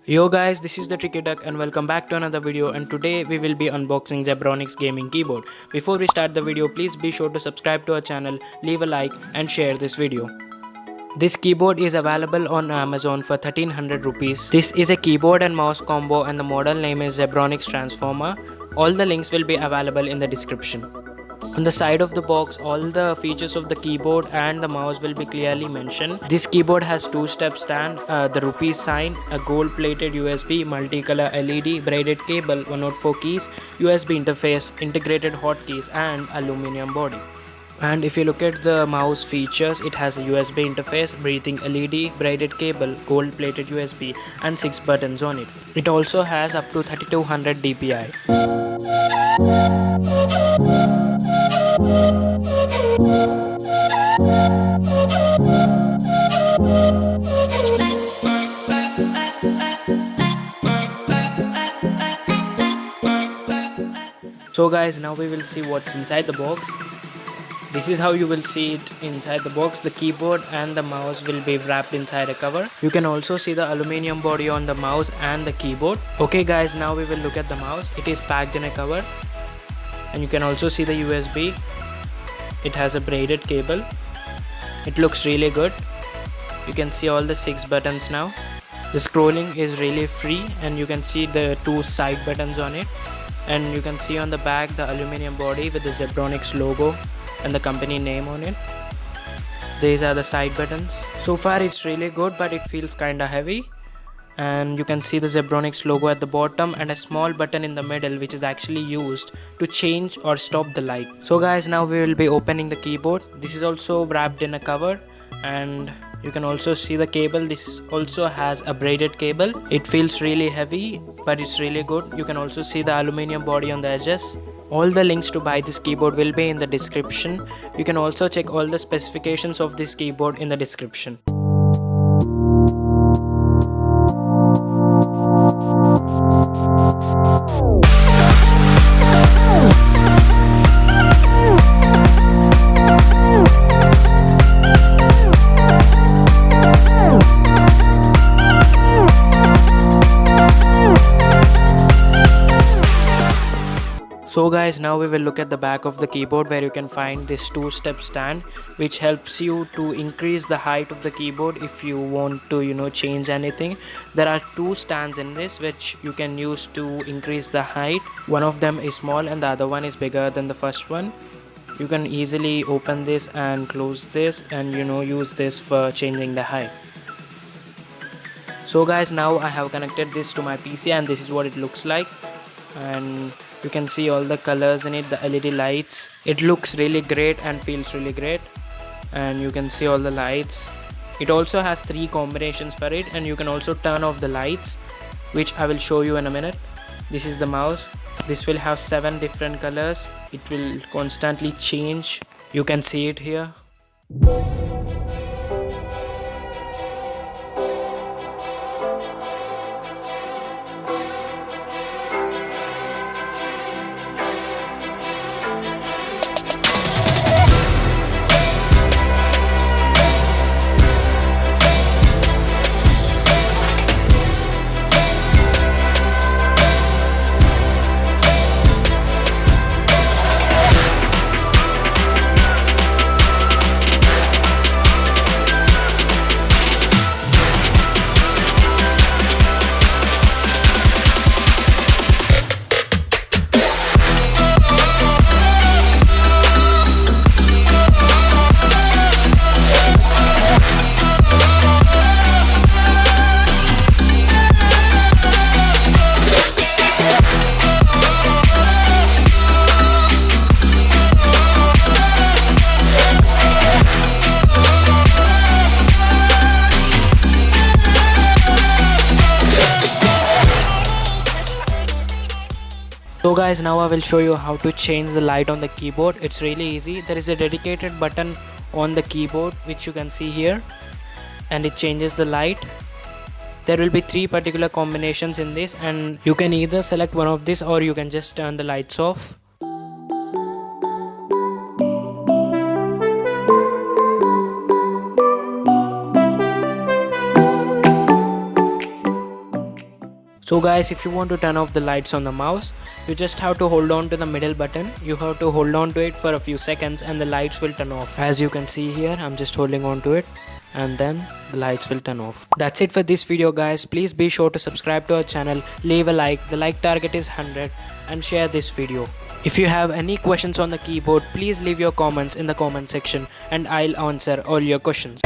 Yo guys, this is the TrickyDuck and welcome back to another video, and today we will be unboxing Zebronics gaming keyboard. Before we start the video, please be sure to subscribe to our channel, leave a like and share this video. This keyboard is available on Amazon for 1300 rupees. This is a keyboard and mouse combo and the model name is Zebronics Transformer. All the links will be available in the description. On the side of the box, all the features of the keyboard and the mouse will be clearly mentioned. This keyboard has two-step stand, the rupee sign, a gold-plated USB, multicolor LED, braided cable, 104 keys, USB interface, integrated hotkeys, and aluminum body. And if you look at the mouse features, it has a USB interface, breathing LED, braided cable, gold-plated USB, and 6 buttons on it. It also has up to 3200 DPI. So guys, now we will see what's inside the box. This is how you will see it inside the box. The keyboard and the mouse will be wrapped inside a cover. You can also see the aluminum body on the mouse and the keyboard. Okay guys, now we will look at the mouse. It is packed in a cover. And you can also see the USB. It has a braided cable. It looks really good. You can see all the 6 buttons now. The scrolling is really free and you can see the 2 side buttons on it. And you can see on the back the aluminum body with the Zebronics logo and the company name on it. These are the side buttons. So far it's really good, but it feels kinda heavy. And you can see the Zebronics logo at the bottom and a small button in the middle which is actually used to change or stop the light. So guys, now we will be opening the keyboard. This is also wrapped in a cover and you can also see the cable. This also has a braided cable. It feels really heavy, but it's really good. You can also see the aluminum body on the edges. All the links to buy this keyboard will be in the description. You can also check all the specifications of this keyboard in the description. So guys, now we will look at the back of the keyboard where you can find this 2-step stand which helps you to increase the height of the keyboard if you want to change anything. There are 2 stands in this which you can use to increase the height. One of them is small and the other one is bigger than the first one. You can easily open this and close this and use this for changing the height. So guys, now I have connected this to my PC and this is what it looks like. And you can see all the colors in it, the LED lights. It looks really great and feels really great. And you can see all the lights. It also has 3 combinations for it, and you can also turn off the lights, which I will show you in a minute. This is the mouse. This will have 7 different colors. It will constantly change. You can see it here. So guys, now I will show you how to change the light on the keyboard. It's really easy. There is a dedicated button on the keyboard which you can see here, and it changes the light. There will be 3 particular combinations in this, and you can either select one of this or you can just turn the lights off. So guys, if you want to turn off the lights on the mouse, you just have to hold on to the middle button. You have to hold on to it for a few seconds and the lights will turn off. As you can see here, I'm just holding on to it and then the lights will turn off. That's it for this video guys. Please be sure to subscribe to our channel, leave a like, the like target is 100, and share this video. If you have any questions on the keyboard, please leave your comments in the comment section and I'll answer all your questions.